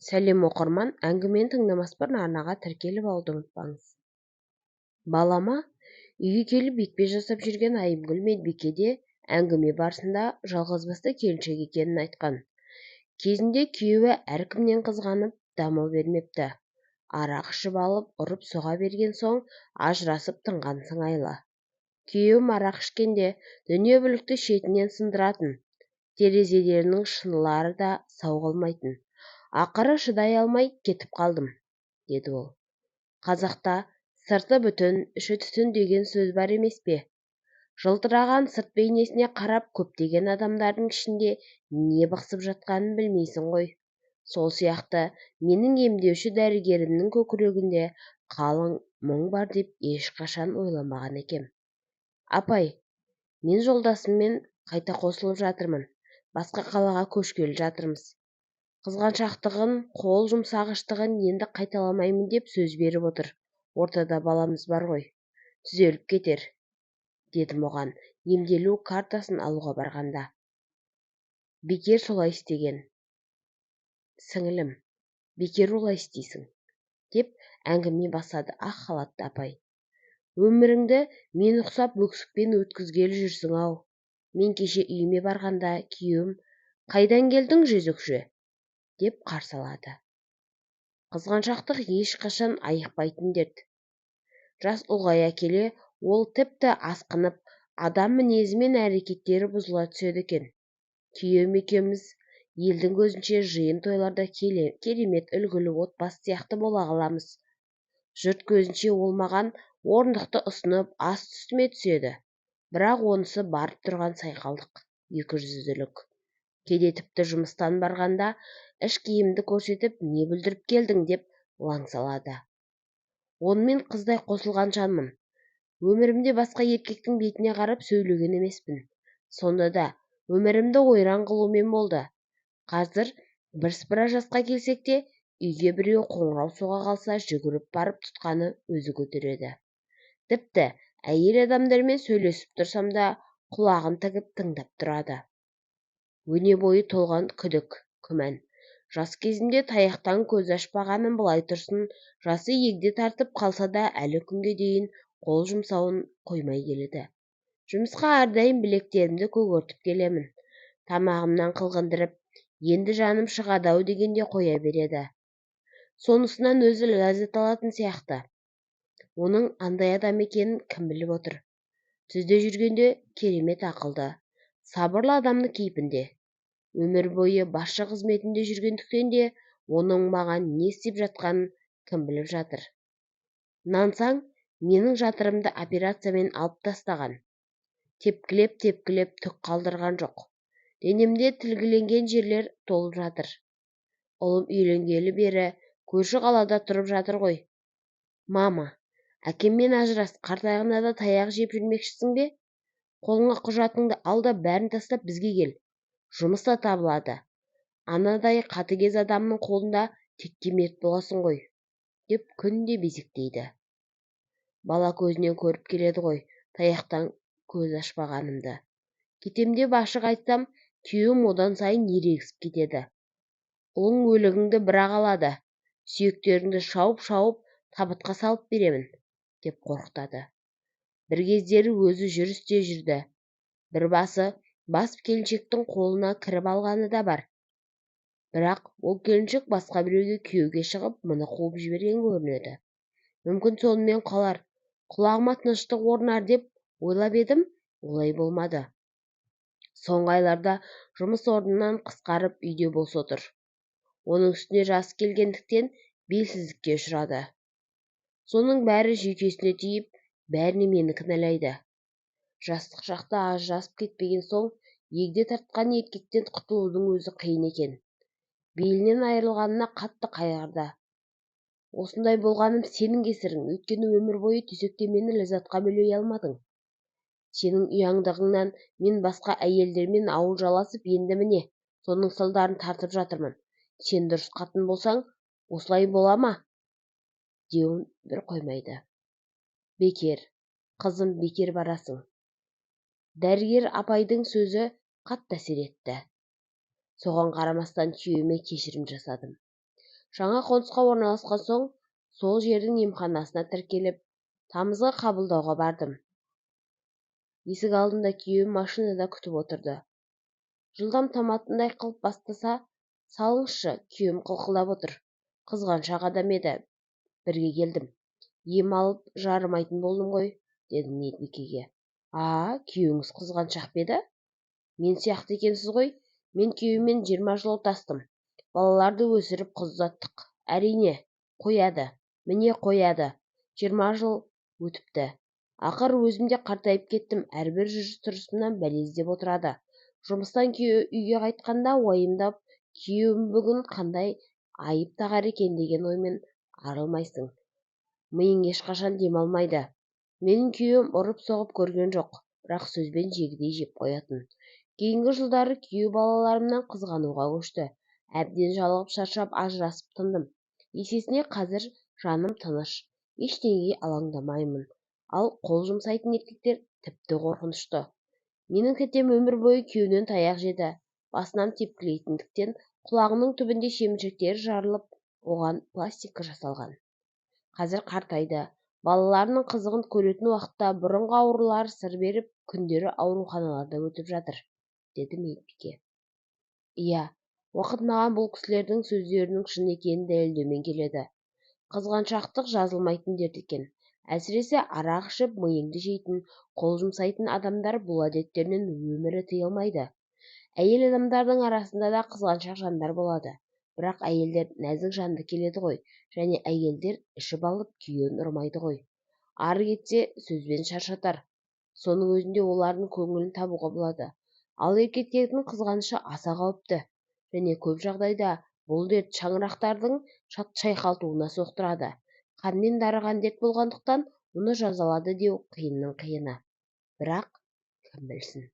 Сәлем оқырман, әңгімені тыңдамас бұрын арнаға тіркеліп алуды ұмытпаңыз. Балама үйге келіп екпе жасап жүрген Айымгүл Медбике де әңгіме барысында жалғызбасты келіншек екенін айтқан. Кезінде күйеуі әркімнен қызғанып дамыл бермепті. Арақ ішіп алып ұрып соға берген соң ажырасып тынған сыңайлы. Күйеуім арақ ішкенде дүние бүлікті шетінен сындыратын, терезелерінің шынылары да сау қалмайтын. Ақыры шыдай алмай кетіп қалдым, деді ол. Қазақта сырты бүтін, іші түтін деген сөз бар емес пе? Жылтыраған сырт бейнесіне қарап көптеген адамдардың ішінде не бықсып жатқанын білмейсің ғой. Сол сияқты менің емдеуші дәрігерімнің көкірегінде қалың мұң бар деп ешқашан ойламаған екем. Апай, мен жолдасыммен қайта қосылып жатырмын. Басқа қалаға көшкелі жатырмыз. Қызғаншақтығын, қол жұмсағыштығын енді қайталамаймын деп сөз беріп отыр. Ортада баламыз бар ғой. Түзеліп кетер, дедім оған емделу картасын алуға барғанда. Бекер солай істеген. Сіңілім, бекер олай істейсің, деп әңгіме бастады ақ халатты апай. Өміріңді мен ұқсап өксікпен өткізгелі жүрсің-ау. Мен кеше үйіме барғанда күйеуім «Қайдан келдің, жезөкше?» деп қарсы алады. Қызғаншақтық ешқашан айықпайтын дерт. Жас ұлғая келе ол тіпті асқынып, адам мінезі мен әрекеттері бұзыла түседі екен. Күйеуім екеуміз елдің көзінше жиын тойларда керемет үлгілі отбасы сияқты бола қаламыз. Жұрт көзінше ол маған орындықты ұсынып ас үстіме түседі. Бірақ онысы барып тұрған сайқалдық, екіжүзділік. Кейде тіпті жұмыстан барғанда іш киімді көрсетіп, не бүлдіріп келдің деп лаң салады. Онымен қыздай қосылған жанмын. Өмірімде басқа еркектің бетіне қарап сөйлеген емеспін. Сонда да өмірімді ойран қылумен болды. Қазір бірсыпыра жасқа келсек те, үйге біреу қоңырау соға қалса жүгіріп барып тұтқаны өзі көтереді. Тіпті әйел адамдармен сөйлесіп тұрсам да құлағын тігіп тыңдап тұрады. Өне бойы толған күдік, күмән. Жас кезімде таяқтан көз ашпағаным былай тұрсын, жасы егде тартып қалса да әлі күнге дейін қол жұмсауын қоймай келеді. Жұмысқа әрдайым білектерімді көгертіп келемін. Тамағымнан қылғындырып, енді жаным шығады-ау дегенде қоя береді. Сонысынан өзі ләззат алатын сияқты. Оның андай адам екенін кім біліп отыр? Түзде жүргенде керемет ақылды, сабырлы адамны кейпінде. Өмір бойы басшы қызметінде жүргендіктен де оның маған не істеп жатқанын кім біліп жатыр. Нансаң, менің жатырымды операциямен алып тастаған. Тепкілеп түк қалдырған жоқ. Денемде тілгіленген жерлер толып жатыр. Ұлым үйленгелі бері көрші қалада тұрып жатыр ғой. Мама, әкеммен ажырас, қартайғанда да таяқ жеп жүрмекшісің бе? Қолыңа құжатыңды ал да бәрін тастап бізге кел. Жұмыс та табылады. Анадай қатыгез адамның қолында текке мерт боласың ғой, деп күнде безектейді. Бала көзінен көріп келеді ғой, таяқтан көз ашпағанымды. Кетем деп ашық айтсам, күйеуім одан сайын ерегісіп кетеді. Ұлың өлігіңді бір-ақ алады, сүйектеріңді шауып табытқа салып беремін, деп қорқытады. Бір кездері өзі жүрісте жүрді. Бір бас келіншектің қолына кіріп алғаны да бар. Бірақ ол келіншек басқа біреуге күйеуге шығып, мұны қуып жіберген көрінеді. Мүмкін сонымен қалар, құлағыма тыныштық орнар деп ойлап едім, олай болмады. Соңғы айларда жұмыс орнынан қысқарып үйде бос отыр. Оның үстіне жасы келгендіктен белсіздікке ұшырады. Соның бәрі жүйкесіне тиіп, бәріне мені кінәлайды. Жастық шақта ажырасып кетпеген соң, егде тартқан еркектен құтылудың өзі қиын екен. Белінен айырылғанына қатты қайғырды. Осындай болғаным сенің кесірің, өйткені өмір бойы төсекте мені ләззатқа бөлей алмадың. Сенің ұяңдығыңнан мен басқа әйелдермен ауыл жаласып, енді міне, соның салдарын тартып жатырмын. Сен дұрыс қатын болсаң, осылай бола ма? Деуін бір қоймайды. Бекер, қызым, бекер барасың. Дәрігер апайдың сөзі қатты әсер етті. Соған қарамастан күйеуіме кешірім жасадым. Жаңа қонысқа орналасқан соң сол жердің емханасына тіркеліп, тамызға қабылдауға бардым. Есік алдында күйеуім машинада күтіп отырды. Жылдам томатындай қылып бастаса, салыңызшы, күйеуім қылқылдап отыр. Қызғаншақ адам еді. Бірге келдім. Ем алып жарымайтын болдым ғой, дедім Медбикеге. Күйеуіңіз қызғаншақ па еді? Мен сияқты екенсіз ғой. Мен күйеуіммен 20 жыл отастым. Балаларды өсіріп қыз ұзаттық. Әрине, қояды. Міне қояды. 20 жыл өтіпті. Ақыр өзім де қартайып кеттім. Әрбір жүріс-тұрысымнан бәле іздеп отырады. Жұмыстан үйге қайтқанда уайымдап, күйеуім бүгін қандай айып тағар екен деген оймен арылмайсың. Миың ешқашан демалмайды. Менің күйеуім ұрып-соғып көрген жоқ, бірақ сөзбен жегідей жеп қоятын. Кейінгі жылдары күйеу балаларымнан қызғануға көшті. Әбден жалығып шаршап ажырасып тындым. Есесіне қазір жаным тыныш, ештеңеге алаңдамаймын. Ал қол жұмсайтын еркектер тіпті қорқынышты. Менің тәтем өмір бойы күйеуінен таяқ жеді. Басынан тепкілейтіндіктен құлағының түбінде шеміршектері жарылып, оған пластика жасалған. Қазір қартайды. Балаларының қызығын көретін уақытта бұрынғы аурулары сыр беріп, күндері ауруханаларда өтіп жатыр, деді Медбике. Иә, уақыт маған бұл кісілердің сөздерінің шын екенін дәлелдеумен келеді. Қызғаншақтық жазылмайтын дерт екен. Әсіресе арақ ішіп миыңды жейтін, қол жұмсайтын адамдар бұл әдеттерінен өмірі тыйылмайды. Әйел адамдардың арасында да қызғаншақ жандар болады. Бірақ әйелдер нәзік жанды келеді ғой, және әйелдер ішіп алып күйеуін ұрмайды ғой. Ары кетсе сөзбен шаршатар. Соның өзінде олардың көңілін табуға болады. Ал еркектердің қызғанышы аса қауіпті. Және көп жағдайда бұл дерт шаңырақтардың шайқалтуына соқтырады. Қанмен дарыған дерт болғандықтан мұны жазалады деу қиынның қиыны. Бірақ кім білсін.